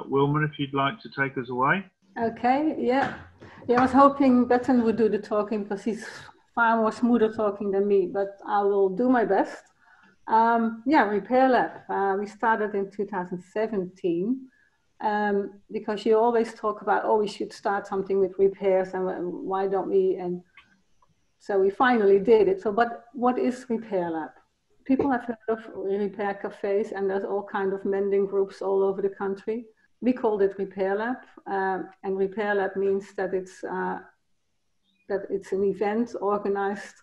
Wilma, if you'd like to take us away. Okay, yeah. I was hoping Bethan would do the talking because he's far more smoother talking than me, but I will do my best. Repair Lab. We started in 2017 because you always talk about, oh, we should start something with repairs and why don't we? And so we finally did it. So, but what is Repair Lab? People have heard of repair cafes, and there's all kinds of mending groups all over the country. We called it Repair Lab, and Repair Lab means that it's an event organized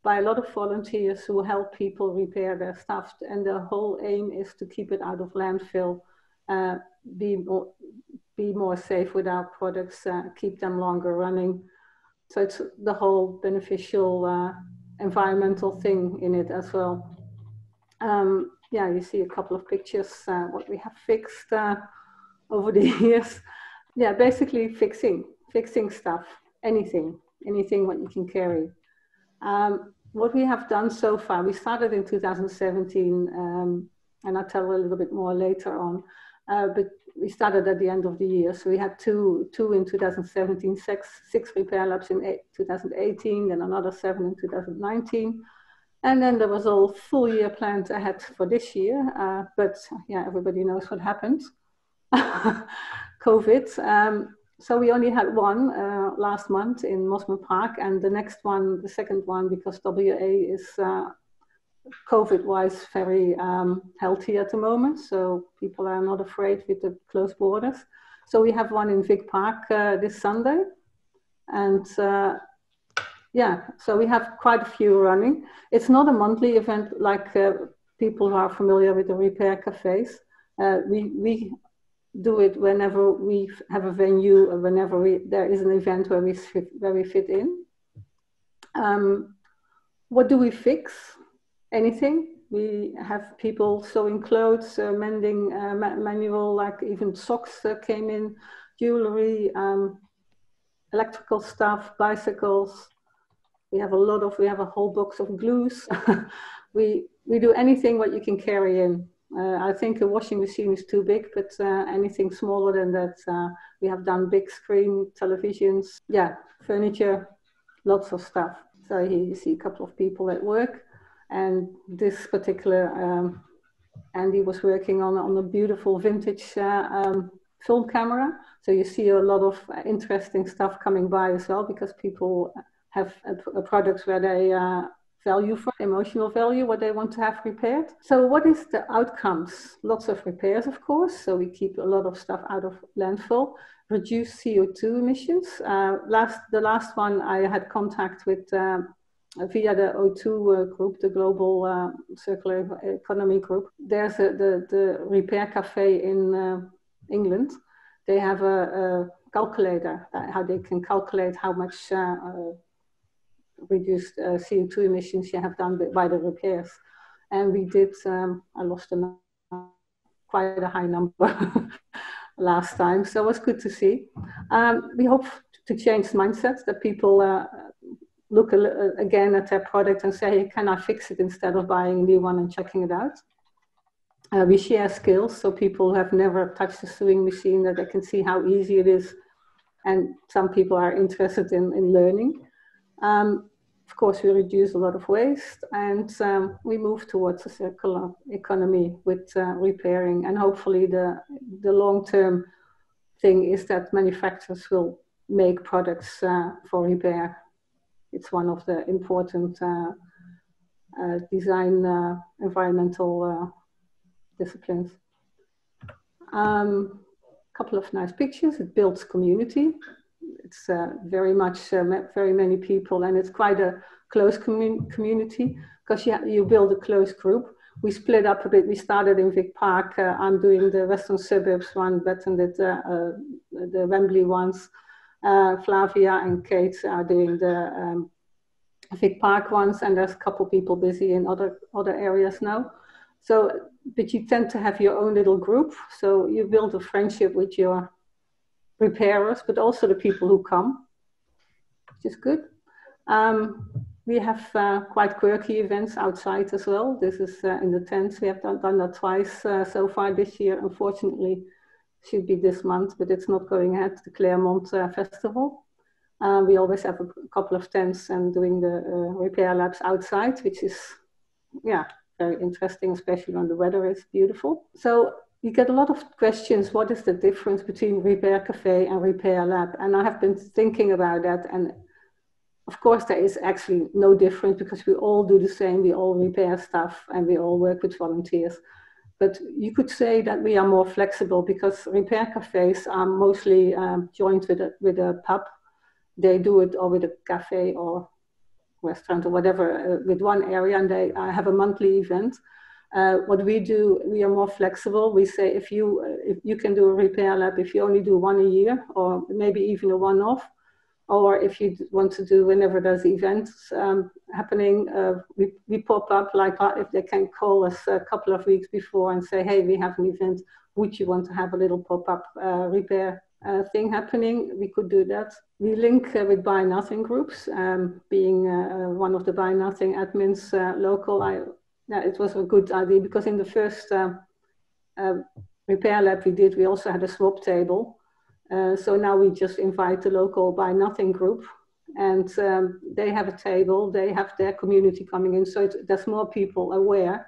by a lot of volunteers who help people repair their stuff. And the whole aim is to keep it out of landfill, be more safe with our products, keep them longer running. So it's the whole beneficial environmental thing in it as well. You see a couple of pictures, what we have fixed over the years. Yeah, basically fixing stuff, anything what you can carry. What we have done so far, we started in 2017, and I'll tell a little bit more later on, but we started at the end of the year. So we had two in 2017, six repair labs in 2018, and another 7 in 2019. And then there was a full year planned ahead for this year, but everybody knows what happened. COVID. So we only had one last month in Mosman Park, and the second one, because WA is COVID-wise very healthy at the moment, so people are not afraid with the closed borders. So we have one in Vic Park this Sunday, and so we have quite a few running. It's not a monthly event like people who are familiar with the repair cafes. We do it whenever we have a venue, or whenever there is an event where we fit in. What do we fix? Anything. We have people sewing clothes, mending manual, like even socks came in, jewelry, electrical stuff, bicycles. We have a whole box of glues. We do anything what you can carry in. I think a washing machine is too big, but anything smaller than that. We have done big screen televisions, furniture, lots of stuff. So here you see a couple of people at work, and this particular Andy was working on a beautiful vintage film camera. So you see a lot of interesting stuff coming by as well, because people have a product where they value for emotional value, what they want to have repaired. So what is the outcomes? Lots of repairs, of course. So we keep a lot of stuff out of landfill, reduce CO2 emissions. The last one I had contact with via the O2 group, the Global Circular Economy group. There's the Repair Cafe in England. They have a calculator, how they can calculate how much reduced CO2 emissions you have done by the repairs. And we did, I lost quite a high number last time, so it was good to see. We hope to change mindsets, that people look again at their product and say, hey, can I fix it, instead of buying a new one and checking it out. We share skills, so people who have never touched a sewing machine, that they can see how easy it is, and some people are interested in learning. Of course, we reduce a lot of waste, and we move towards a circular economy with repairing. And hopefully the long-term thing is that manufacturers will make products for repair. It's one of the important design environmental disciplines. Couple of nice pictures. It builds community. It's very much very many people, and it's quite a close community, because you build a close group. We split up a bit. We started in Vic Park. I'm doing the Western Suburbs one, Bethan did the Wembley ones. Flavia and Kate are doing the Vic Park ones, and there's a couple people busy in other areas now. So, but you tend to have your own little group. So you build a friendship with your repairers, but also the people who come, which is good. We have quite quirky events outside as well. This is in the tents. We have done that twice so far this year. Unfortunately, should be this month, but it's not going ahead, the Claremont Festival. We always have a couple of tents and doing the repair labs outside, which is, yeah, very interesting, especially when the weather is beautiful. So you get a lot of questions. What is the difference between repair cafe and repair lab? And I have been thinking about that. And of course, there is actually no difference because we all do the same. We all repair stuff and we all work with volunteers. But you could say that we are more flexible because repair cafes are mostly joined with a pub. They do it or with a cafe or restaurant or whatever with one area, and they have a monthly event. What we do, we are more flexible. We say if you can do a repair lab if you only do one a year, or maybe even a one-off, or if you want to do whenever there's events happening, we pop up like if they can call us a couple of weeks before and say, hey, we have an event. Would you want to have a little pop-up repair thing happening? We could do that. We link with Buy Nothing groups, being one of the Buy Nothing admins local. It was a good idea because in the first repair lab we did, we also had a swap table. So now we just invite the local Buy Nothing group, and they have a table, they have their community coming in, so there's more people aware.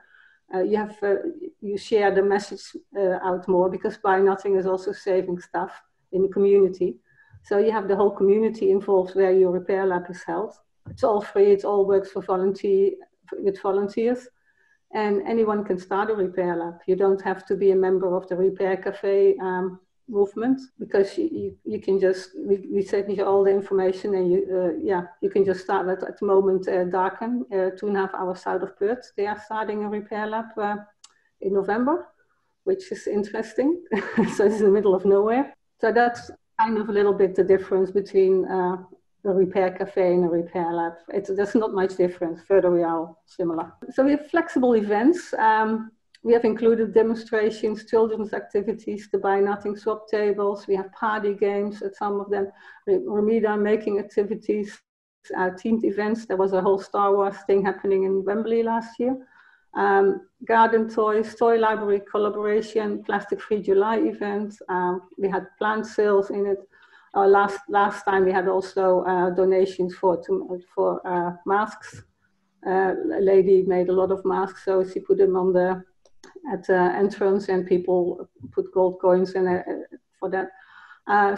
You share the message out more because Buy Nothing is also saving stuff in the community. So you have the whole community involved where your repair lab is held. It's all free, it all works with volunteers, and anyone can start a repair lab. You don't have to be a member of the Repair Cafe movement because you can just, we send you all the information and you can just start at the moment Darken, 2.5 hours south of Perth. They are starting a repair lab in November, which is interesting. So it's in the middle of nowhere. So that's kind of a little bit the difference between a repair cafe and a repair lab. There's not much difference. Further we are similar. So we have flexible events. We have included demonstrations, children's activities, the Buy Nothing swap tables. We have party games at some of them, Ramida making activities, themed events. There was a whole Star Wars thing happening in Wembley last year. Garden toys, toy library collaboration, plastic-free July event. We had plant sales in it. Last time we had also donations for masks. A lady made a lot of masks, so she put them on at the entrance, and people put gold coins in for that.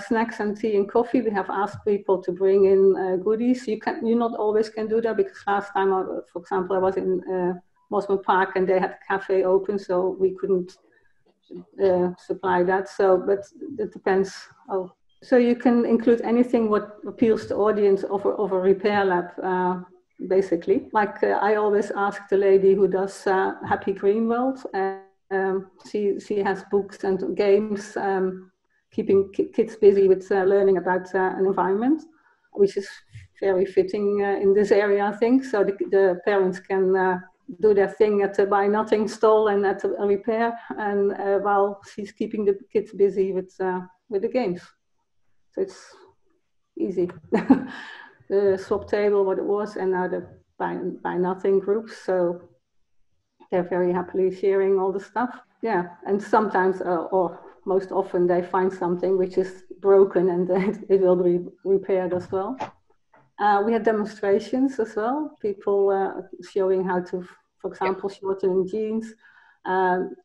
Snacks and tea and coffee. We have asked people to bring in goodies. You not always can do that because last time, for example, I was in Mosman Park and they had a cafe open, so we couldn't supply that. So, but it depends. So you can include anything what appeals to audience of a repair lab. Basically, like I always ask the lady who does Happy Greenworld. She has books and games, keeping kids busy with learning about an environment, which is very fitting in this area, I think. So the parents can do their thing at the Buy Nothing stall and at a repair, and while she's keeping the kids busy with the games. So it's easy. The swap table, what it was, and now the Buy Nothing groups. So they're very happily sharing all the stuff. Yeah, and sometimes, or most often, they find something which is broken and it will be repaired as well. We had demonstrations as well. People showing how to, for example, shorten jeans.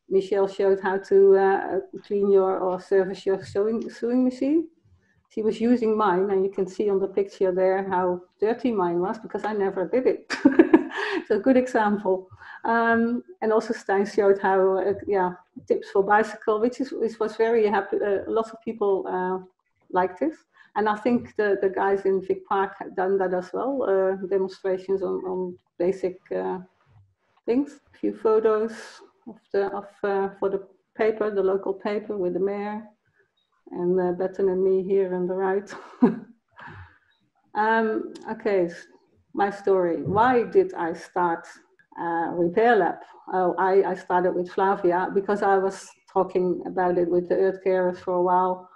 Michelle showed how to clean or service your sewing machine. She was using mine, and you can see on the picture there how dirty mine was because I never did it. So a good example. And also Stein showed how, tips for bicycle, which was very happy. A lot of people liked this. And I think the guys in Vic Park had done that as well, demonstrations on basic things. A few photos for the paper, the local paper with the mayor. And Bethan and me here on the right. Okay, my story. Why did I start Repair Lab? Oh, I started with Flavia because I was talking about it with the Earth Carers for a while.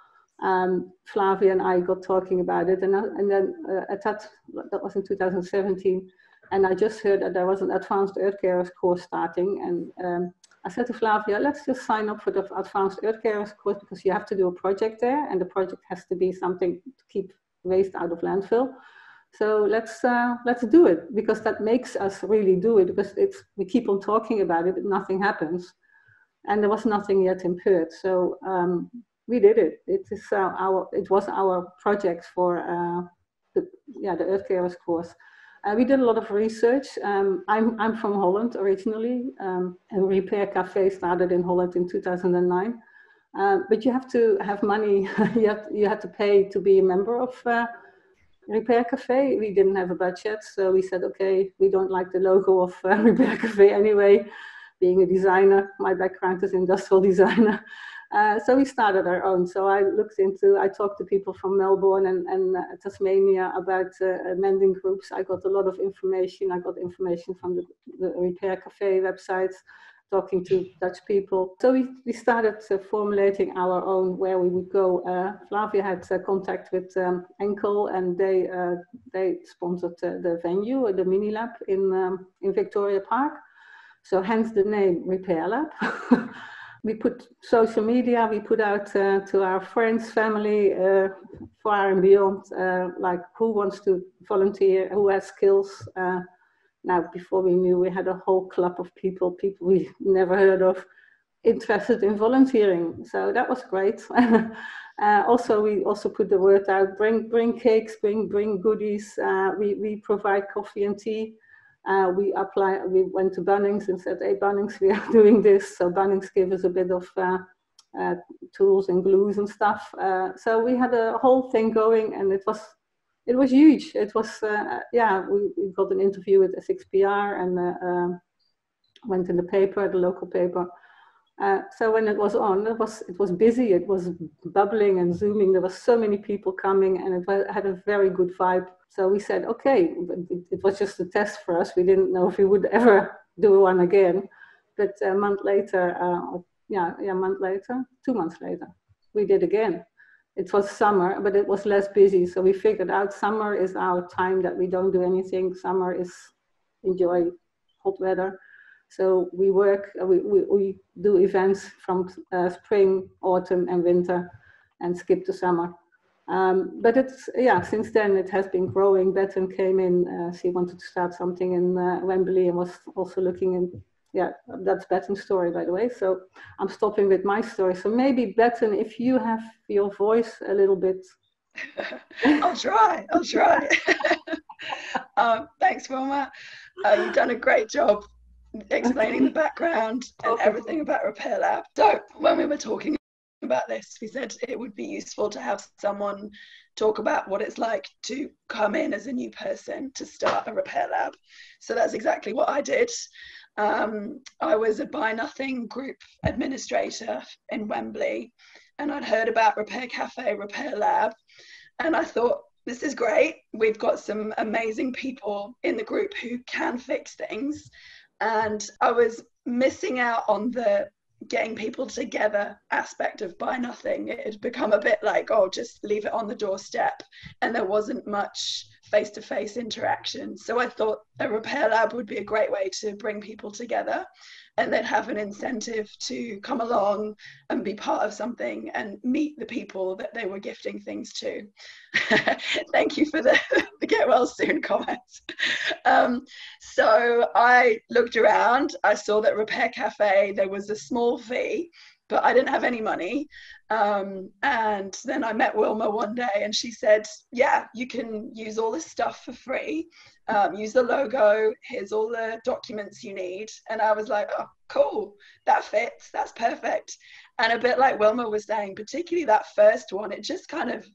Flavia and I got talking about it, and then that was in 2017, and I just heard that there was an advanced Earth Carers course starting, and I said to Flavia, let's just sign up for the Advanced Earth Carers course because you have to do a project there, and the project has to be something to keep waste out of landfill. So let's do it, because that makes us really do it, because we keep on talking about it, but nothing happens. And there was nothing yet in Perth. So we did it. It was our project for the Earth Carers course. We did a lot of research. I'm from Holland originally. A repair cafe started in Holland in 2009. But you have to have money. you had to pay to be a member of Repair Cafe. We didn't have a budget, so we said, okay, we don't like the logo of Repair Cafe anyway. Being a designer, my background is industrial designer. So we started our own. So I talked to people from Melbourne and Tasmania about mending groups. I got a lot of information. I got information from the Repair Cafe websites, talking to Dutch people. So we started formulating our own, where we would go. Flavia had contact with Enkel, and they sponsored the venue, the mini lab in Victoria Park. So hence the name Repair Lab. We put social media, we put out to our friends, family, far and beyond, like who wants to volunteer, who has skills. Now, before we knew, we had a whole club of people we never heard of, interested in volunteering. So that was great. We also put the word out, bring cakes, bring goodies. We provide coffee and tea. We went to Bunnings and said, hey, Bunnings, we are doing this. So Bunnings gave us a bit of tools and glues and stuff. So we had a whole thing going, and it was huge. It was, we got an interview with SXPR and went in the paper, the local paper. So when it was on, it was busy. It was bubbling and zooming. There were so many people coming, and it had a very good vibe. So we said, okay, it was just a test for us. We didn't know if we would ever do one again. But a month later, 2 months later, we did again. It was summer, but it was less busy. So we figured out summer is our time that we don't do anything. Summer is enjoy hot weather. So we do events from spring, autumn, and winter, and skip the summer. But since then it has been growing. Bethan came in. She wanted to start something in Wembley, and was also looking in. Yeah, that's Bethan's story, by the way. So I'm stopping with my story. So maybe Bethan, if you have your voice a little bit. I'll try. Thanks, Wilma. You've done a great job explaining the background and everything about Repair Lab. So when we were talking about this, we said it would be useful to have someone talk about what it's like to come in as a new person to start a Repair Lab. So that's exactly what I did. I was a Buy Nothing group administrator in Wembley, and I'd heard about Repair Cafe, Repair Lab, and I thought, this is great. We've got some amazing people in the group who can fix things. And I was missing out on the getting people together aspect of Buy Nothing. It had become a bit like, oh, just leave it on the doorstep. And there wasn't much face-to-face interaction. So I thought a Repair Lab would be a great way to bring people together, and then have an incentive to come along and be part of something and meet the people that they were gifting things to. Thank you for the get well soon comments. So I looked around, I saw that Repair Cafe, there was a small fee, but I didn't have any money. And then I met Wilma one day, and she said, yeah, you can use all this stuff for free. Use the logo, here's all the documents you need. And I was like, oh, cool, that fits, that's perfect. And a bit like Wilma was saying, particularly that first one, it just kind of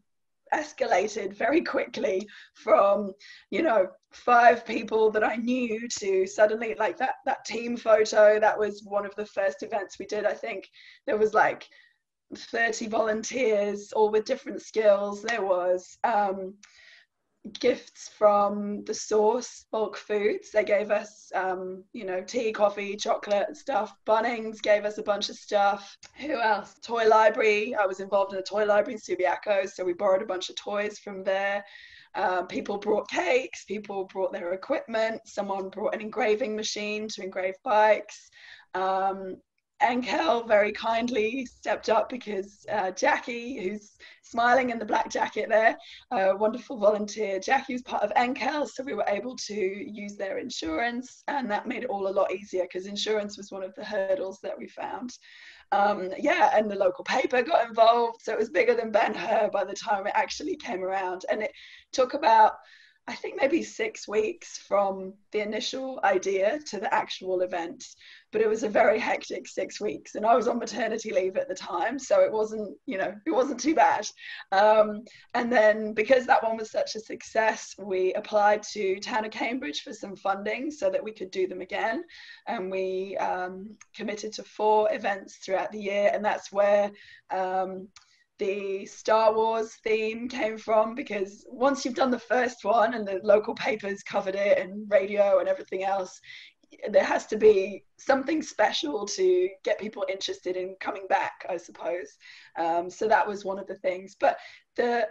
escalated very quickly from, 5 people that I knew to suddenly like that team photo. That was one of the first events we did. I think there was like 30 volunteers, all with different skills. There was gifts from the Source bulk foods. They gave us tea, coffee, chocolate and stuff. Bunnings gave us a bunch of stuff. Who else? Toy library. I was involved in a toy library in Subiaco, so we borrowed a bunch of toys from there. People brought cakes, people brought their equipment, someone brought an engraving machine to engrave bikes. Enkel very kindly stepped up because Jackie, who's smiling in the black jacket there, a wonderful volunteer, Jackie was part of Enkel, so we were able to use their insurance, and that made it all a lot easier because insurance was one of the hurdles that we found. Yeah, and the local paper got involved, so it was bigger than Ben-Hur by the time it actually came around, and it took about, I think, maybe 6 weeks from the initial idea to the actual event. But it was a very hectic 6 weeks, and I was on maternity leave at the time, so it wasn't, you know, it wasn't too bad. And then because that one was such a success, we applied to Town of Cambridge for some funding so that we could do them again. And we committed to 4 events throughout the year, and that's where the Star Wars theme came from, because once you've done the first one and the local papers covered it and radio and everything else, there has to be something special to get people interested in coming back, I suppose. So that was one of the things. But the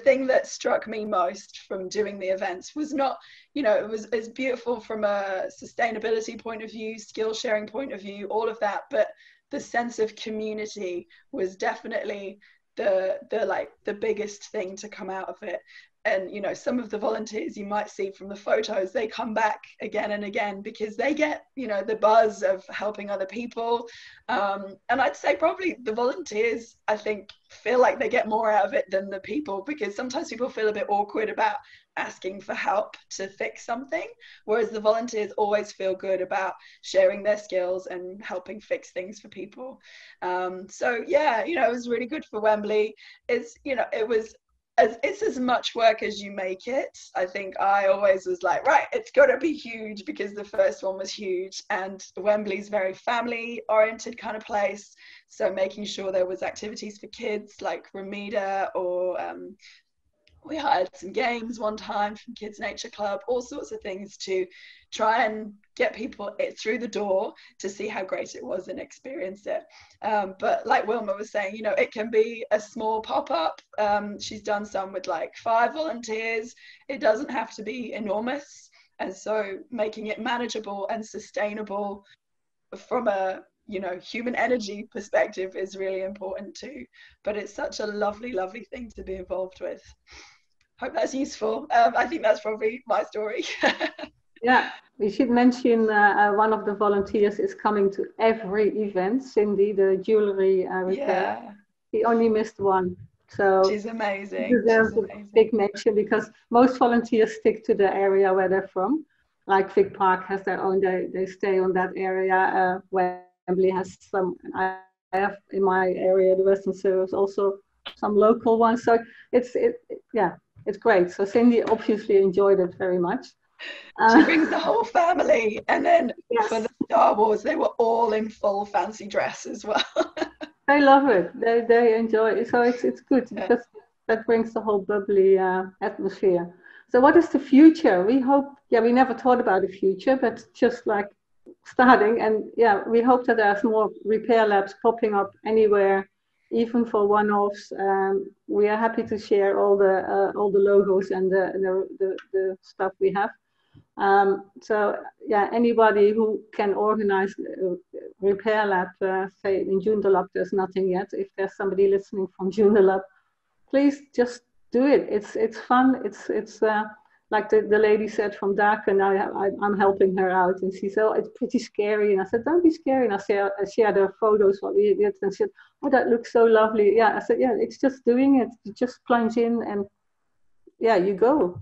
thing that struck me most from doing the events was not, you know, it's beautiful from a sustainability point of view, skill sharing point of view, all of that, but the sense of community was definitely the biggest thing to come out of it. And, you know, some of the volunteers you might see from the photos, they come back again and again because they get, you know, the buzz of helping other people. And I'd say probably the volunteers, I think, feel like they get more out of it than the people, because sometimes people feel a bit awkward about asking for help to fix something, whereas the volunteers always feel good about sharing their skills and helping fix things for people. So yeah, you know, it was really good for Wembley. It's, you know, it's as much work as you make it. I think I always was like, right, it's got to be huge because the first one was huge, and Wembley's very family oriented kind of place. So making sure there was activities for kids like Ramita, or we hired some games one time from Kids Nature Club, all sorts of things to try and get people through the door to see how great it was and experience it. But like Wilma was saying, you know, it can be a small pop-up. She's done some with like 5 volunteers. It doesn't have to be enormous. And so making it manageable and sustainable from a, you know, human energy perspective is really important too. But it's such a lovely, lovely thing to be involved with. Hope that's useful. I think that's probably my story. Yeah, we should mention one of the volunteers is coming to every event, Cindy, the jewelry repair. Yeah. He only missed one. So she's amazing. She deserves a big mention, because most volunteers stick to the area where they're from. Like Vic Park has their own, they stay on that area. Wembley has some, I have in my area, the Western Suburbs, also some local ones. So it's great. So Cindy obviously enjoyed it very much. She brings the whole family, and then yes. For the Star Wars, they were all in full fancy dress as well. They love it. They enjoy it. So it's good, because that brings the whole bubbly atmosphere. So what is the future? We hope, we never thought about the future, but just like starting, and we hope that there's more repair labs popping up anywhere, even for one-offs. We are happy to share all the logos and the stuff we have. Anybody who can organize a repair lab, say in Joondalup, there's nothing yet. If there's somebody listening from Joondalup, please just do it. It's fun. It's like the lady said from Dhaka, and I'm helping her out, and she said, oh, it's pretty scary. And I said, don't be scary. And I shared the photos what we did, and she said, oh, that looks so lovely. Yeah, I said, it's just doing it. You just plunge in and you go.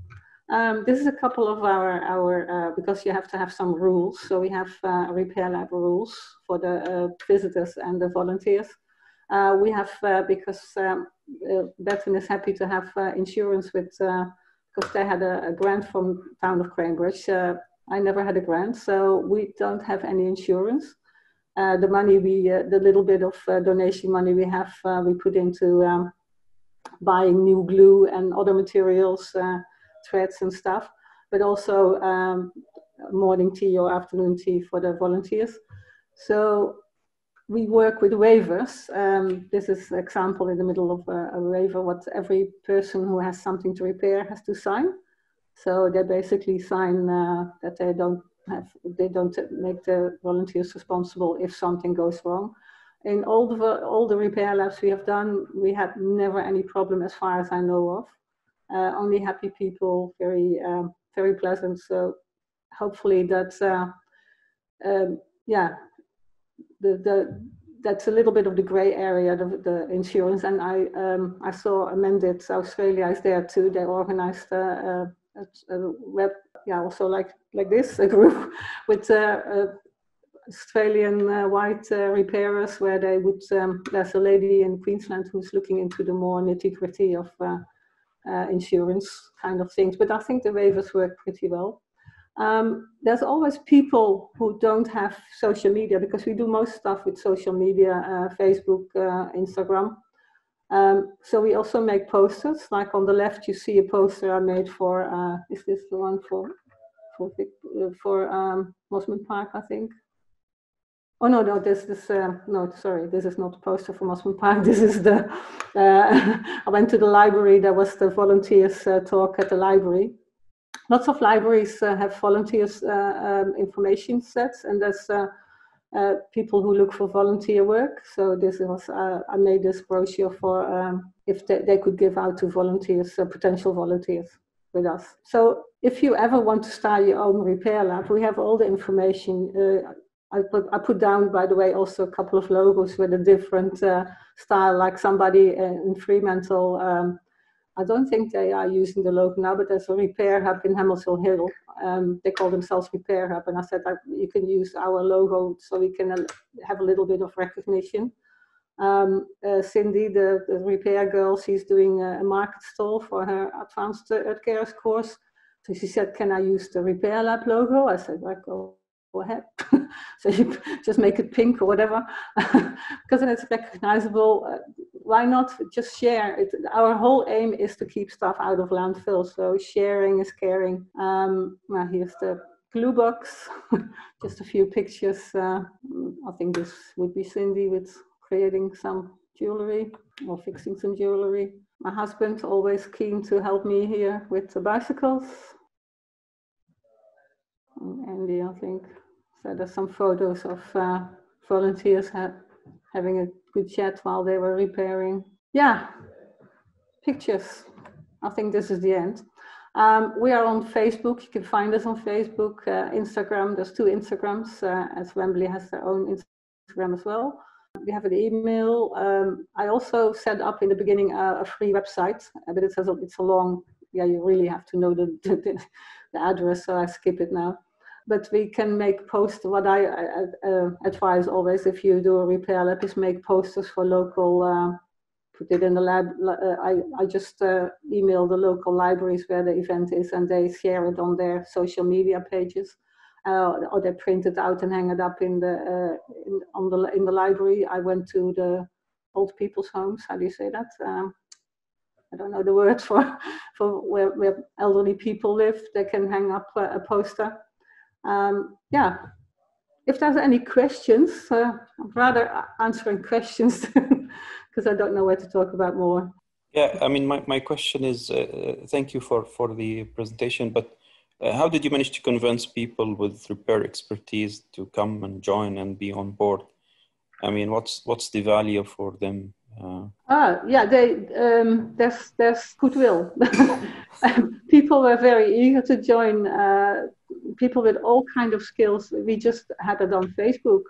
This is a couple of our because you have to have some rules. So we have repair lab rules for the visitors and the volunteers. We have, because Bethan is happy to have insurance with, because they had a grant from Town of Cambridge. I never had a grant, so we don't have any insurance. The money the little bit of donation money we have, we put into buying new glue and other materials, threads and stuff, but also morning tea or afternoon tea for the volunteers. So we work with waivers. This is an example in the middle of a waiver, what every person who has something to repair has to sign. So they basically sign that they don't they don't make the volunteers responsible if something goes wrong. In all the repair labs we have done, we had never any problem as far as I know of. Only happy people, very very pleasant. So hopefully that's that's a little bit of the grey area, the insurance. And I saw Amended Australia is there too. They organized a web, also like this, a group with Australian white repairers, where they would, there's a lady in Queensland who's looking into the more nitty-gritty of insurance kind of things. But I think the waivers work pretty well. There's always people who don't have social media, because we do most stuff with social media, Facebook, Instagram. So we also make posters. Like on the left, you see a poster I made for, is this the one for Mosman Park, I think? Oh no, this is no, sorry, this is not the poster for Mosman Park. This is the, I went to the library, there was the volunteers talk at the library. Lots of libraries have volunteers information sets, and there's people who look for volunteer work. So this was, I made this brochure for if they could give out to volunteers, potential volunteers with us. So if you ever want to start your own repair lab, we have all the information. I put down, by the way, also a couple of logos with a different style, like somebody in Fremantle. I don't think they are using the logo now, but there's a repair hub in Hamilton Hill. They call themselves Repair Hub, and I said you can use our logo so we can have a little bit of recognition. Cindy, the repair girl, she's doing a market stall for her advanced earth carers course. So she said, "Can I use the Repair Lab logo?" I said, "Like, go ahead." So you just make it pink or whatever, because then it's recognizable. Why not just share it? Our whole aim is to keep stuff out of landfill, so sharing is caring. Now here's the glue box, just a few pictures. I think this would be Cindy with creating some jewelry or fixing some jewelry. My husband always keen to help me here with the bicycles. And Andy, I think. So there's some photos of volunteers having a good chat while they were repairing. Yeah, pictures. I think this is the end. We are on Facebook. You can find us on Facebook, Instagram. There's 2 Instagrams, as Wembley has their own Instagram as well. We have an email. I also set up in the beginning a free website, but it's a long, you really have to know the address, so I skip it now. But we can make posts. What I advise always, if you do a repair lab, is make posters for local, put it in the lab. I just email the local libraries where the event is, and they share it on their social media pages, or they print it out and hang it up in the library. I went to the old people's homes. How do you say that? I don't know the word for where elderly people live. They can hang up a poster. If there's any questions, I'd rather answering questions because I don't know where to talk about more. Yeah, I mean, my question is, thank you for the presentation, but how did you manage to convince people with repair expertise to come and join and be on board? I mean, what's the value for them? There's goodwill. People were very eager to join. People with all kinds of skills. We just had it on Facebook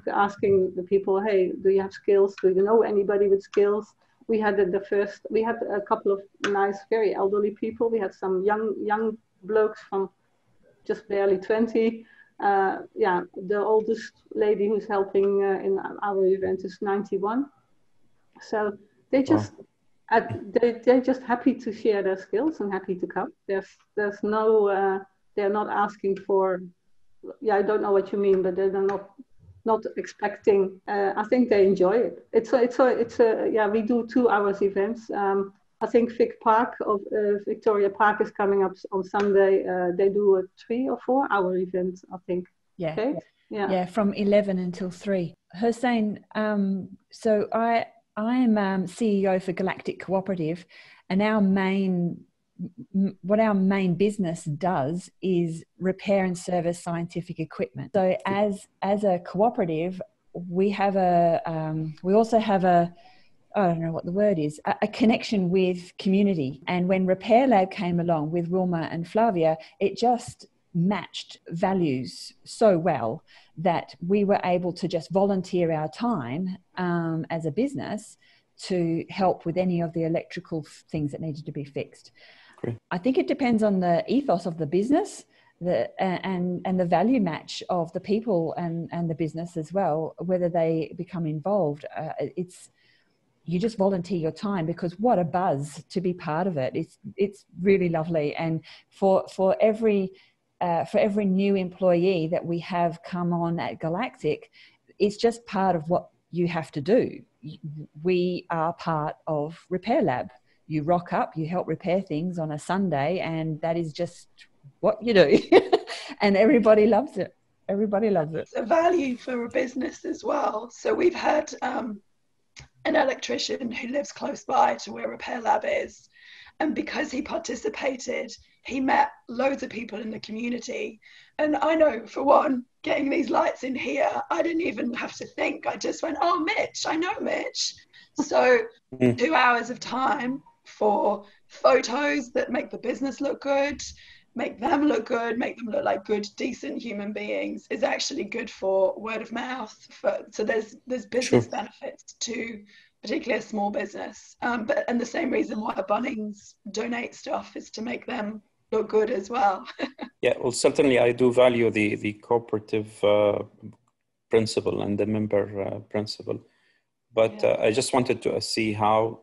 asking the people, hey, do you have skills? Do you know anybody with skills? We had we had a couple of nice, very elderly people. We had some young blokes from just barely 20. The oldest lady who's helping in our event is 91. So they just they're just happy to share their skills and happy to come. There's no they're not asking for. I don't know what you mean, but they're not expecting. I think they enjoy it. We do 2 hours events. I think Victoria Park is coming up on Sunday. They do a 3 or 4 hour event, I think. Yeah. Okay? Yeah, from 11 until 3. Hussein, so I am CEO for Galactic Cooperative, and our main what our main business does is repair and service scientific equipment. So as a cooperative, we have we also have I don't know what the word is, a connection with community. And when Repair Lab came along with Wilma and Flavia, it just matched values so well that we were able to just volunteer our time as a business to help with any of the electrical things that needed to be fixed. Great. I think it depends on the ethos of the business and the value match of the people and the business as well, whether they become involved. You just volunteer your time, because what a buzz to be part of it. It's really lovely. And for every new employee that we have come on at Galactic, it's just part of what you have to do. We are part of Repair Lab. You rock up, you help repair things on a Sunday, and that is just what you do. And everybody loves it. Everybody loves it. It's a value for a business as well. So we've had an electrician who lives close by to where Repair Lab is. And because he participated, he met loads of people in the community. And I know, for one, getting these lights in here, I didn't even have to think. I just went, oh, Mitch, I know Mitch. So 2 hours of time for photos that make the business look good, make them look good, make them look like good, decent human beings, is actually good for word of mouth. So there's business benefits to particularly a small business. And the same reason why Bunnings donate stuff is to make them look good as well. Yeah, well, certainly I do value the cooperative principle and the member principle. But I just wanted to see how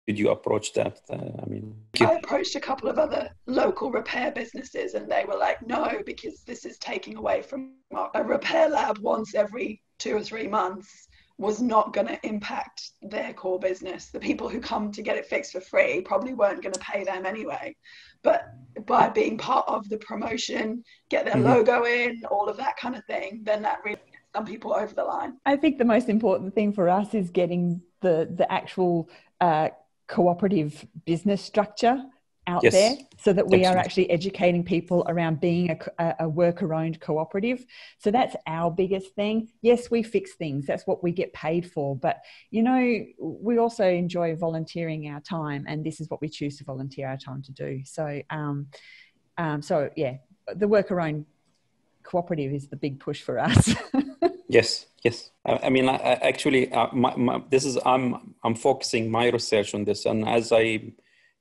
did you approach that? I approached a couple of other local repair businesses, and they were like, no, because this is taking away from a Repair Lab once every 2 or 3 months was not going to impact their core business. The people who come to get it fixed for free probably weren't going to pay them anyway. But by being part of the promotion, get their logo in, all of that kind of thing, then that really gets some people over the line. I think the most important thing for us is getting the actual cooperative business structure out there, so that we are actually educating people around being a worker-owned cooperative. So that's our biggest thing. Yes, we fix things. That's what we get paid for. But, you know, we also enjoy volunteering our time, and this is what we choose to volunteer our time to do. So, yeah, the worker-owned cooperative is the big push for us. Yes. I mean, actually, I'm focusing my research on this, and as I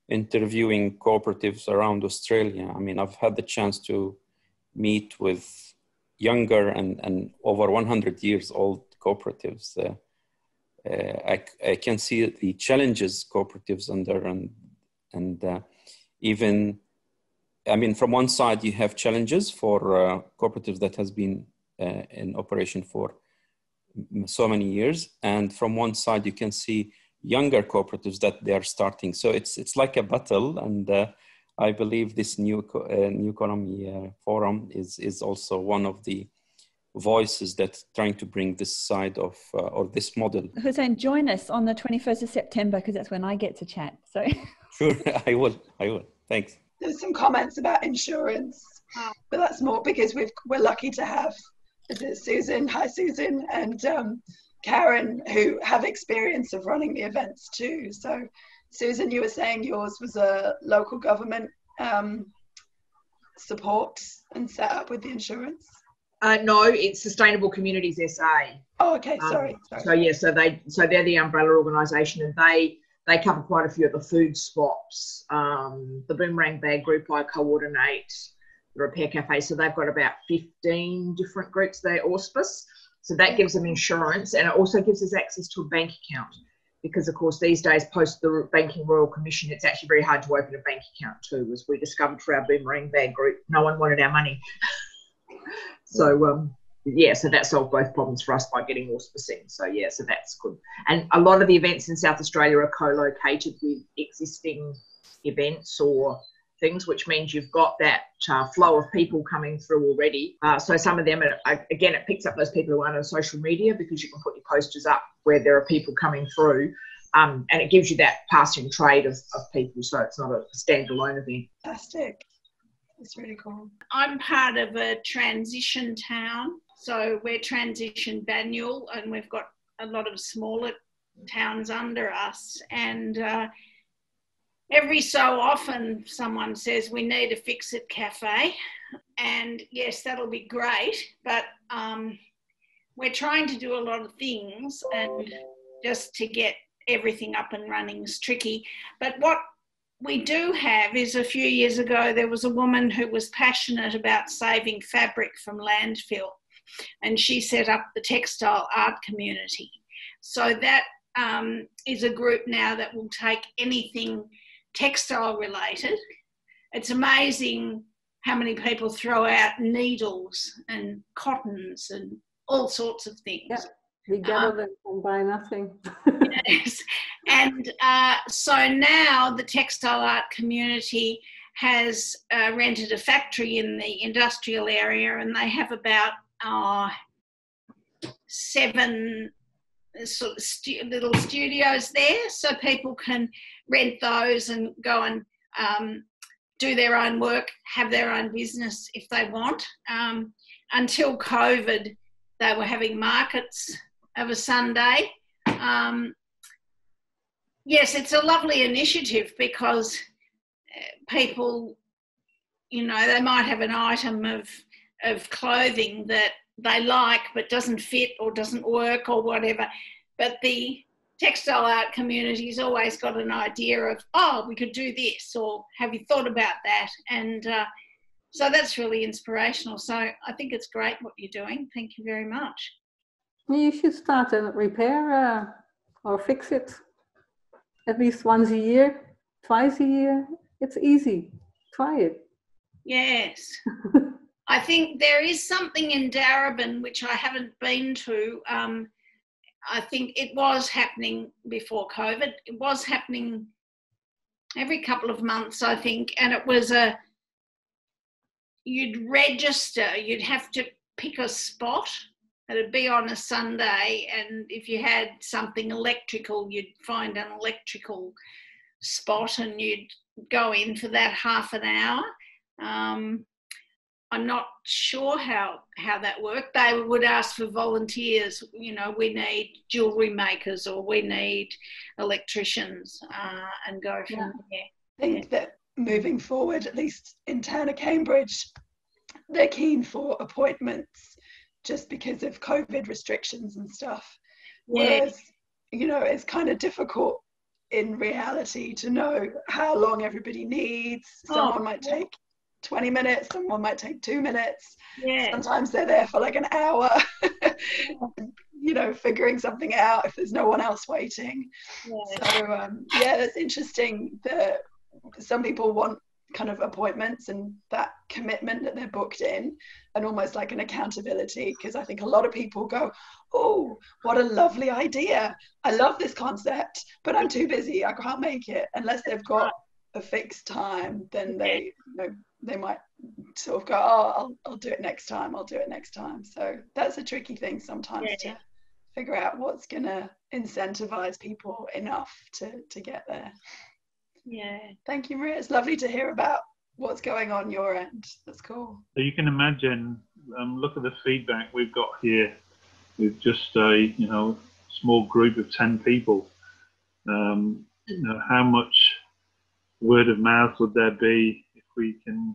interviewing cooperatives around Australia, I mean, I've had the chance to meet with younger and over 100 years old cooperatives. I can see the challenges cooperatives under, and even, I mean, from one side you have challenges for cooperatives that has been in operation for so many years, and from one side you can see younger cooperatives that they are starting. So it's like a battle, and I believe this new economy forum is also one of the voices that trying to bring this side of or this model. Hussein, join us on the 21st of September, because that's when I get to chat. So sure, I will. Thanks. There's some comments about insurance, but that's more because we're lucky to have Susan, hi Susan, and Karen, who have experience of running the events too. So Susan, you were saying yours was a local government support and set up with the insurance? No, it's Sustainable Communities SA. Oh, okay, sorry. So yeah, so they're the umbrella organisation, and they cover quite a few of the food swaps. The Boomerang Bag Group I coordinate, the Repair Cafe, so they've got about 15 different groups they auspice. So that gives them insurance, and it also gives us access to a bank account, because of course these days, post the Banking Royal Commission, it's actually very hard to open a bank account too, as we discovered for our Boomerang Bag Group. No one wanted our money. So yeah, so that solved both problems for us by getting auspicing. So yeah, so that's good. And a lot of the events in South Australia are co-located with existing events or things, which means you've got that flow of people coming through already. So some of them, again, it picks up those people who aren't on social media, because you can put your posters up where there are people coming through. And it gives you that passing trade of people, so it's not a standalone event. Fantastic. That's really cool. I'm part of a transition town, so we're transition Banyul, and we've got a lot of smaller towns under us, and every so often someone says we need a fix-it cafe, and yes, that'll be great, but we're trying to do a lot of things, and just to get everything up and running is tricky. But what we do have is, a few years ago there was a woman who was passionate about saving fabric from landfill, and she set up the Textile Art Community. So that is a group now that will take anything textile related. It's amazing how many people throw out needles and cottons and all sorts of things. Yeah, we gather them and buy nothing. Yes. And so now the Textile Art Community has rented a factory in the industrial area, and they have about 7 sort of little studios there, so people can rent those and go and do their own work, have their own business if they want. Until COVID, they were having markets of a Sunday. Yes, it's a lovely initiative because people, you know, they might have an item of clothing that they like but doesn't fit or doesn't work or whatever, but the Textile Art Community's always got an idea of, oh, we could do this, or have you thought about that? And so that's really inspirational. So I think it's great what you're doing. Thank you very much. You should start a repair or fix it at least once a year, twice a year. It's easy. Try it. Yes. I think there is something in Darebin which I haven't been to. I think it was happening before COVID. It was happening every couple of months, I think, and it was you'd register, you'd have to pick a spot. It'd be on a Sunday, and if you had something electrical, you'd find an electrical spot and you'd go in for that half an hour. I'm not sure how that worked. They would ask for volunteers, you know, we need jewellery makers or we need electricians, and go from there. I think that moving forward, at least in town of Cambridge, they're keen for appointments just because of COVID restrictions and stuff. Whereas, you know, it's kind of difficult in reality to know how long everybody needs. Someone might take 20 minutes, someone might take 2 minutes. Sometimes they're there for like an hour, you know, figuring something out if there's no one else waiting. So that's interesting that some people want kind of appointments and that commitment that they're booked in, and almost like an accountability, because I think a lot of people go, oh, what a lovely idea, I love this concept, but I'm too busy, I can't make it. Unless they've got a fixed time, then they, you know, they might sort of go, oh, I'll do it next time, I'll do it next time. So that's a tricky thing sometimes to figure out what's going to incentivize people enough to get there. Thank you, Maria. It's lovely to hear about what's going on your end. That's cool. So you can imagine, look at the feedback we've got here with just a, you know, small group of 10 people. You know, how much word of mouth would there be if we can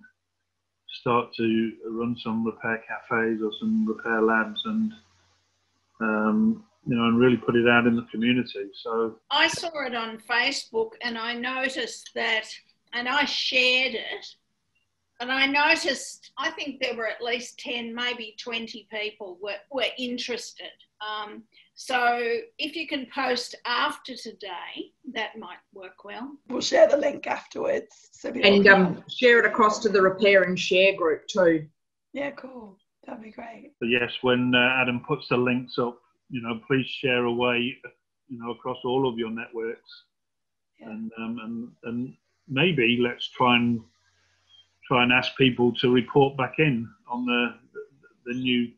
start to run some repair cafes or some repair labs and you know, and really put it out in the community. So I saw it on Facebook and I noticed that, and I shared it, and I noticed, I think there were at least 10, maybe 20 people were interested. So if you can post after today, that might work well. We'll share the link afterwards. So and share it across to the repair and share group too. Yeah, cool. That'd be great. But yes, when Adam puts the links up, you know, please share away, you know, across all of your networks, and maybe let's try and ask people to report back in on the new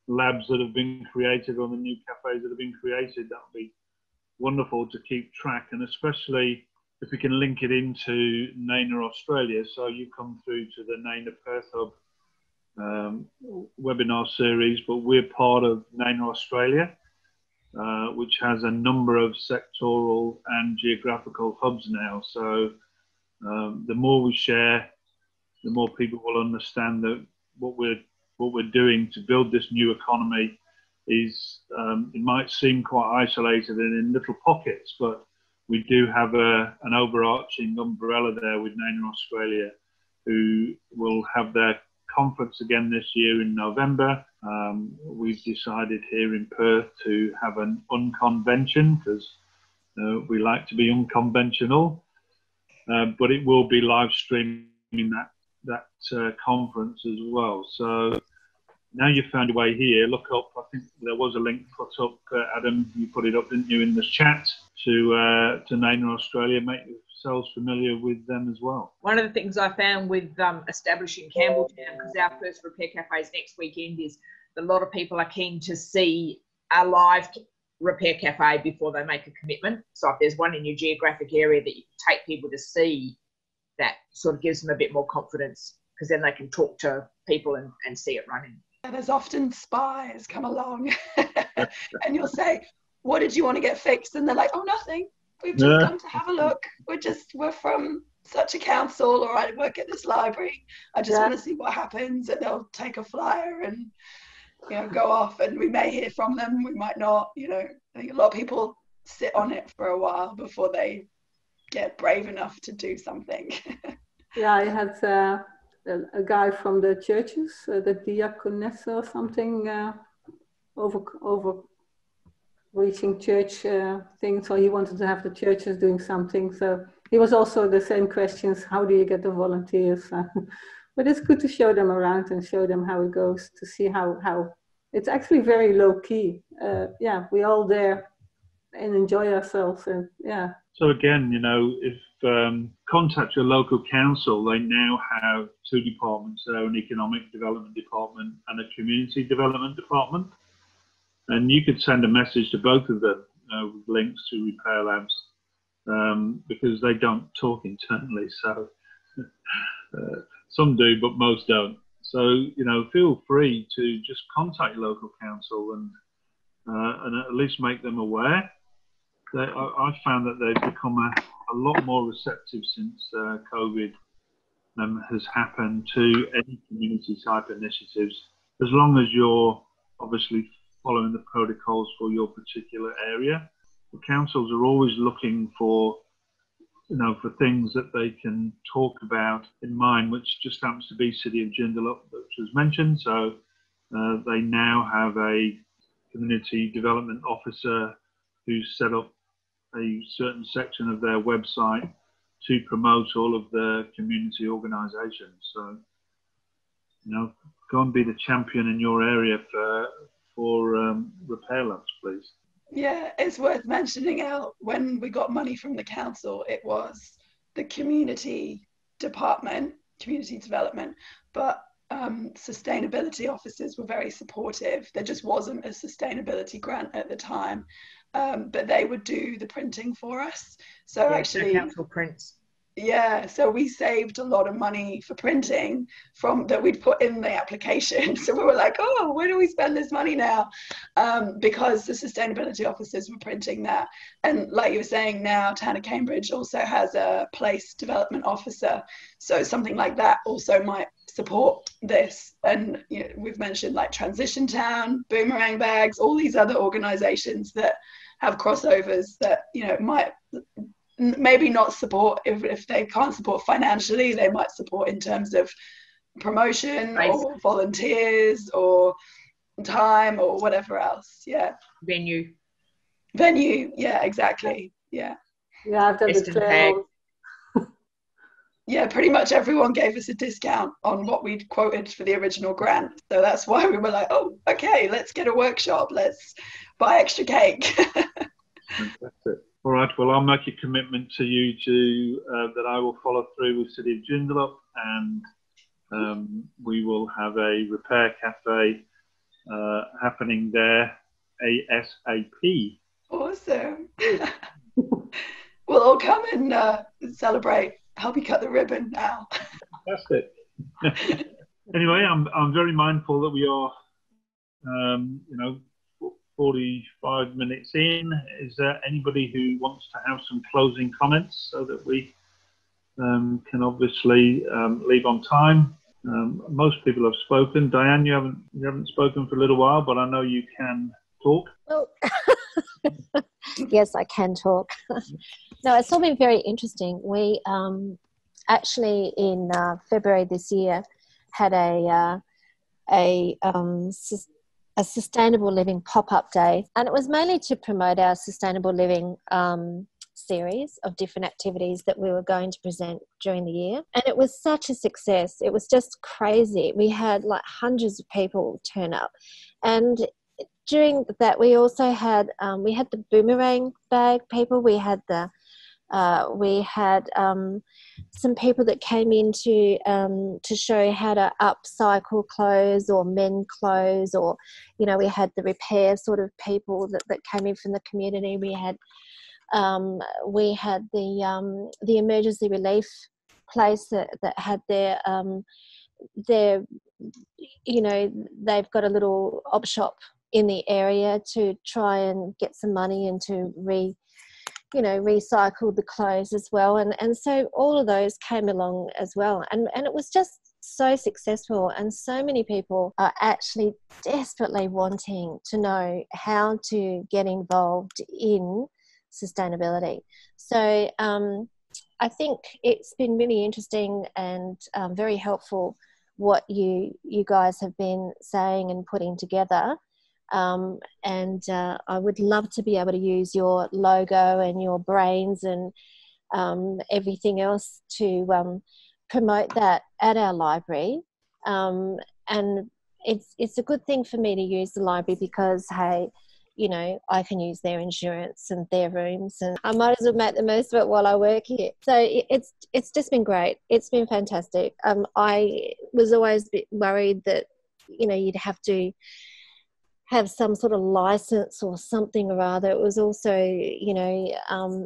labs that have been created or the new cafes that have been created. That would be wonderful to keep track, and especially if we can link it into NENA Australia. So you come through to the NENA Perth Hub webinar series, but we're part of NENA Australia, which has a number of sectoral and geographical hubs now. So the more we share, the more people will understand that what we're doing to build this new economy is, it might seem quite isolated and in little pockets, but we do have an overarching umbrella there with NENA Australia, who will have their conference again this year in November. We've decided here in Perth to have an unconvention, because we like to be unconventional, but it will be live streaming that conference as well. So now you've found a way here, look up, I think there was a link put up, Adam, you put it up, didn't you, in the chat, to NENA Australia. Make yourselves familiar with them as well. One of the things I found with establishing Campbelltown, because our first repair cafe is next weekend, is that a lot of people are keen to see a live repair cafe before they make a commitment. So if there's one in your geographic area that you can take people to see, that sort of gives them a bit more confidence, because then they can talk to people and see it running. There's often spies come along and you'll say, what did you want to get fixed? And they're like, oh, nothing. We've just come to have a look. We're from such a council, or I work at this library. I just want to see what happens. And they'll take a flyer and, go off, and we may hear from them. We might not, I think a lot of people sit on it for a while before they get brave enough to do something. Yeah, I had a guy from the churches, the diaconess or something, over reaching church thing. So he wanted to have the churches doing something. So he was also the same questions. How do you get the volunteers? But it's good to show them around and show them how it goes, to see how it's actually very low key. We all there and enjoy ourselves. And So again, if contact your local council, they now have two departments there, an economic development department and a community development department. And you could send a message to both of them with links to repair labs, because they don't talk internally. So some do, but most don't. So, feel free to just contact your local council and at least make them aware. I've found that they've become a lot more receptive since COVID has happened to any community type initiatives, as long as you're obviously following the protocols for your particular area. The councils are always looking for, for things that they can talk about in mind, which just happens to be City of Joondalup, which was mentioned. So they now have a community development officer who's set up a certain section of their website to promote all of the community organisations. So, go and be the champion in your area for repair labs, please. Yeah, it's worth mentioning when we got money from the council, it was the community department, community development, but sustainability officers were very supportive. There just wasn't a sustainability grant at the time, but they would do the printing for us. So actually, council prints. Yeah, so we saved a lot of money for printing that we'd put in the application. So we were like, oh, where do we spend this money now? Because the sustainability officers were printing that. And like you were saying, now Town of Cambridge also has a place development officer. So something like that also might support this. And we've mentioned like Transition Town, Boomerang Bags, all these other organisations that have crossovers that, might maybe not support, if they can't support financially, they might support in terms of promotion or volunteers or time or whatever else. Venue, yeah, exactly. I've done the trail. Yeah, pretty much everyone gave us a discount on what we'd quoted for the original grant, so that's why we were like, oh, okay, let's get a workshop, let's buy extra cake. Fantastic. All right, well, I'll make a commitment to you that I will follow through with City of Joondalup, and we will have a repair cafe happening there ASAP. Awesome. We'll all come and celebrate. Help you cut the ribbon now. Fantastic. Anyway, I'm very mindful that we are, 45 minutes in. Is there anybody who wants to have some closing comments so that we can obviously leave on time? Most people have spoken. Diane, you haven't spoken for a little while, but I know you can talk. Well, yes, I can talk. No, it's all been very interesting. We actually in February this year had a sustainable living pop-up day, and it was mainly to promote our sustainable living series of different activities that we were going to present during the year. And it was such a success. It was just crazy. We had like hundreds of people turn up, and during that we also had the boomerang bag people. We had some people that came in to show how to upcycle clothes or mend clothes, or we had the repair sort of people that came in from the community. We had the emergency relief place that had their they've got a little op shop in the area to try and get some money and to recycle the clothes as well, and so all of those came along as well, and it was just so successful, and so many people are actually desperately wanting to know how to get involved in sustainability. So I think it's been really interesting and very helpful what you guys have been saying and putting together. And I would love to be able to use your logo and your brains and everything else to promote that at our library. And it's a good thing for me to use the library because, hey, I can use their insurance and their rooms, and I might as well make the most of it while I work here. So it's just been great. It's been fantastic. I was always a bit worried that, you'd have to have some sort of license or something or other. It was also,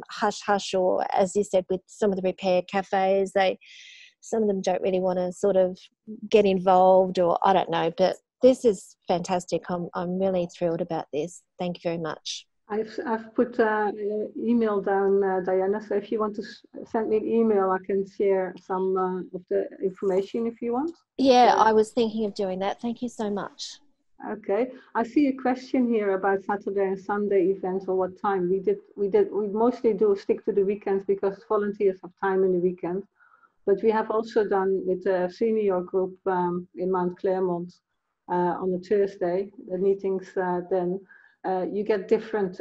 hush hush, or as you said, with some of the repair cafes, some of them don't really want to sort of get involved, or I don't know, but this is fantastic. I'm really thrilled about this. Thank you very much. I've put an email down, Diana, so if you want to send me an email, I can share some of the information if you want. Yeah, I was thinking of doing that. Thank you so much. Okay, I see a question here about Saturday and Sunday events, or what time. We mostly do stick to the weekends because volunteers have time in the weekend, but we have also done with a senior group in Mount Claremont on a Thursday, the meetings then. You get different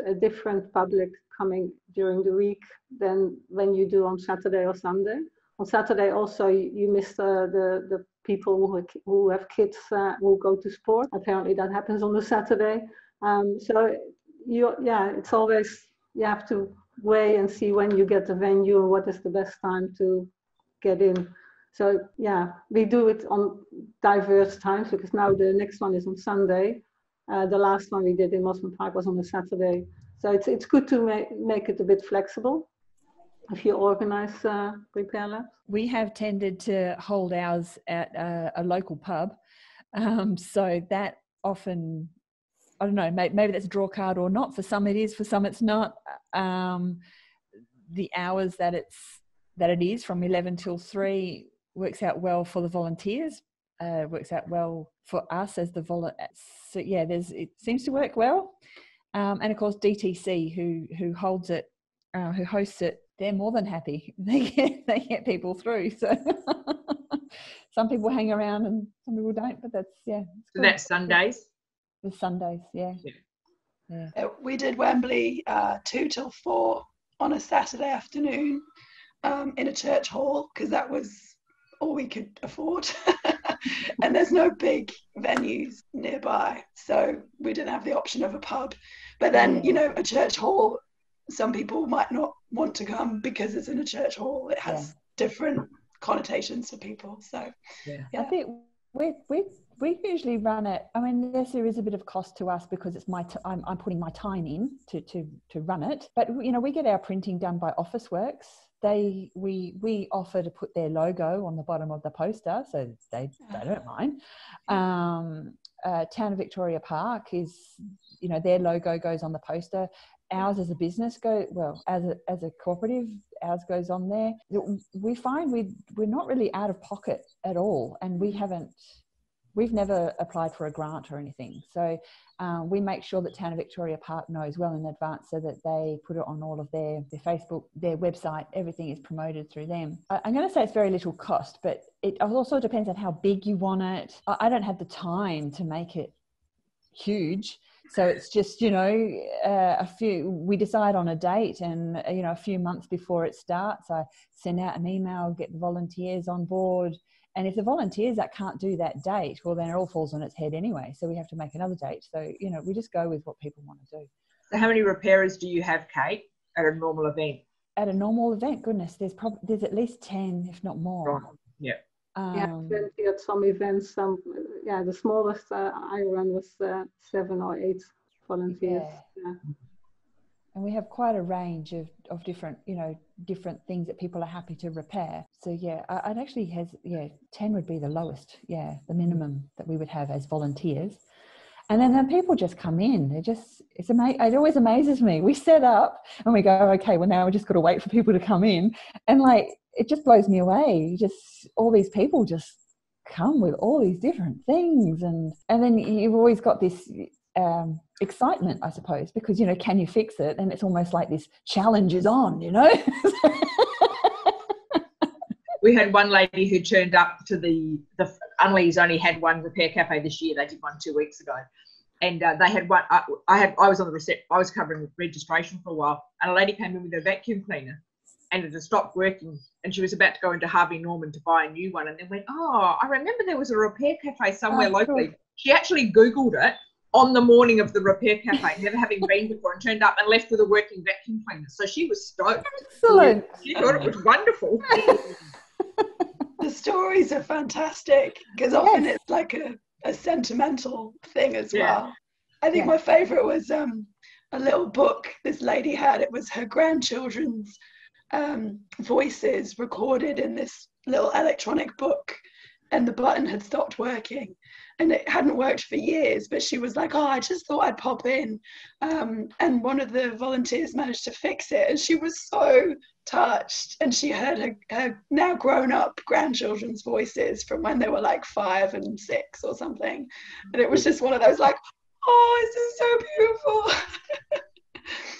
public coming during the week than when you do on Saturday or Sunday. On Saturday also you miss the people who have kids who go to sport. Apparently that happens on the Saturday. So it's always, you have to weigh and see when you get the venue and what is the best time to get in. So yeah, we do it on diverse times because now the next one is on Sunday. The last one we did in Mosman Park was on a Saturday. So it's good to make it a bit flexible if you organize repair labs. We have tended to hold ours at a local pub. So that often, I don't know, maybe that's a draw card or not. For some it is, for some it's not. The hours that it is from 11 till 3 works out well for the volunteers. Works out well for us as the volunteers. So yeah, it seems to work well. And of course DTC who holds it, who hosts it, they're more than happy. They get people through. So some people hang around and some people don't, but that's, yeah. So that's Sundays? The Sundays, yeah. We did Wembley 2 till 4 on a Saturday afternoon in a church hall because that was all we could afford. And there's no big venues nearby, so we didn't have the option of a pub. But then, a church hall, some people might not want to come because it's in a church hall. It has different connotations for people. So I think We usually run it. I mean, yes, there is a bit of cost to us because it's I'm putting my time in to run it. But you know, we get our printing done by Officeworks. We offer to put their logo on the bottom of the poster, so they don't mind. Town of Victoria Park is, you know, their logo goes on the poster. Ours as a business as a cooperative, ours goes on there. We find we're not really out of pocket at all, and we've never applied for a grant or anything. So we make sure that Town of Victoria Park knows well in advance so that they put it on all of their Facebook, their website, everything is promoted through them. I'm going to say it's very little cost, but it also depends on how big you want it. I don't have the time to make it huge. So it's just, you know, we decide on a date, and, you know, a few months before it starts, I send out an email, get the volunteers on board. And if the volunteers that can't do that date, well, then it all falls on its head anyway. So we have to make another date. So, you know, we just go with what people want to do. So how many repairers do you have, Kate, at a normal event? At a normal event, goodness, there's at least 10, if not more. Right. Yeah. 20 at some events. The smallest I ran was 7 or 8 volunteers. Yeah. And we have quite a range of different, you know, different things that people are happy to repair. So yeah, I'd actually 10 would be the lowest. Yeah, the minimum that we would have as volunteers. And then the people just come in. It always amazes me. We set up and we go, okay, well now we just got to wait for people to come in. And like, it just blows me away. All these people just come with all these different things. And then you've always got this excitement, I suppose, because, you know, can you fix it? And it's almost like this challenge is on, you know. We had one lady who turned up to the Unley's only had one repair cafe this year. They did one 2 weeks ago, and they had one. I was on the reception. I was covering registration for a while, and a lady came in with a vacuum cleaner, and it had stopped working, and she was about to go into Harvey Norman to buy a new one, and then went, "Oh, I remember there was a repair cafe somewhere locally." Cool. She actually Googled it on the morning of the repair cafe, never having been before, and turned up and left with a working vacuum cleaner. So she was stoked. Excellent. She thought it was wonderful. The stories are fantastic because often it's like a sentimental thing as well. I think my favourite was a little book this lady had. It was her grandchildren's voices recorded in this little electronic book, and the button had stopped working. And it hadn't worked for years, but she was like, oh, I just thought I'd pop in. And one of the volunteers managed to fix it. And she was so touched. And she heard her now grown up grandchildren's voices from when they were like 5 and 6 or something. And it was just one of those like, oh, this is so beautiful.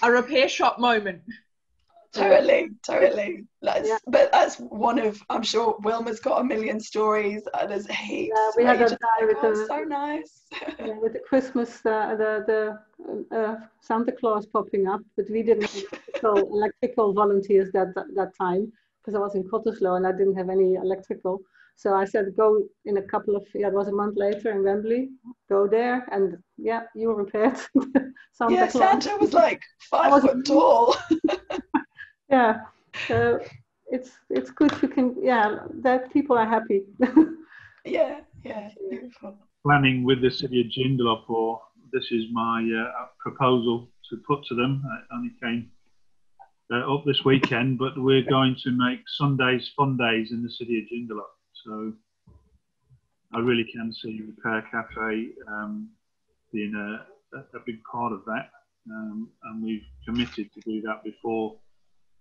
A repair shop moment. Totally. But that's one of, I'm sure Wilma's got a million stories. There's heaps. Yeah, we had a guy with so nice. With the Christmas, the Santa Claus popping up, but we didn't have electrical volunteers that time because I was in Cottesloe and I didn't have any electrical. So I said, go in a couple of, it was a month later in Wembley, go there, and you repaired Santa Claus. Santa was like 5 foot tall. Yeah, so it's good. You can, that people are happy. Yeah, beautiful. Planning with the city of Joondalup, or this is my proposal to put to them. It only came up this weekend, but we're going to make Sundays fun days in the city of Joondalup. So I really can see Repair Cafe being a big part of that, and we've committed to do that before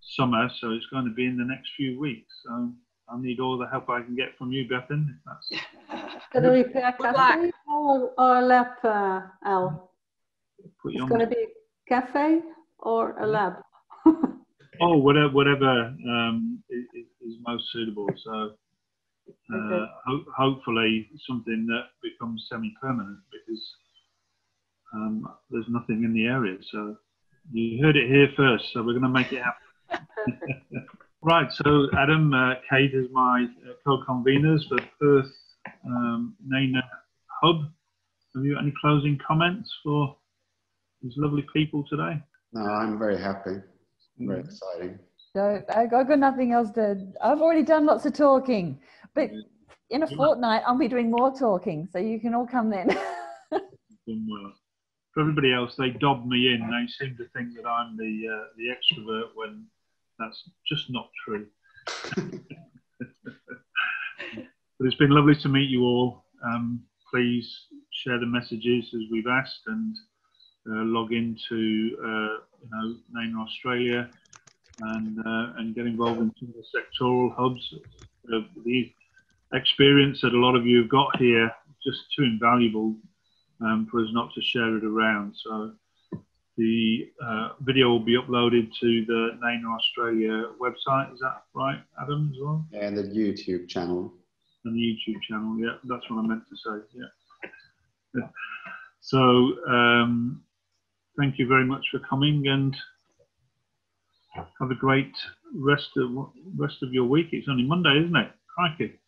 summer, so it's going to be in the next few weeks. So I need all the help I can get from you, Bethan. If that's the Repair Cafe or a lab, Al? It's going to be a cafe or a lab? Whatever is most suitable. So hopefully something that becomes semi-permanent, because there's nothing in the area. So you heard it here first. So we're going to make it happen. Right, so Adam, Kate is my co-conveners for Perth NENA Hub. Have you got any closing comments for these lovely people today? No, I'm very happy. Very exciting. So I've got nothing else to. I've already done lots of talking, but in a fortnight, I'll be doing more talking, so you can all come then. Well, for everybody else, they dob me in. They seem to think that I'm the extrovert when that's just not true. But it's been lovely to meet you all. Please share the messages as we've asked, and log into NENA Australia, and get involved in some of the sectoral hubs. The experience that a lot of you have got here, just too invaluable for us not to share it around. So the video will be uploaded to the NENA Australia website. Is that right, Adam, as well? And the YouTube channel. And the YouTube channel, yeah, that's what I meant to say, yeah. So thank you very much for coming, and have a great rest of your week. It's only Monday, isn't it? Crikey.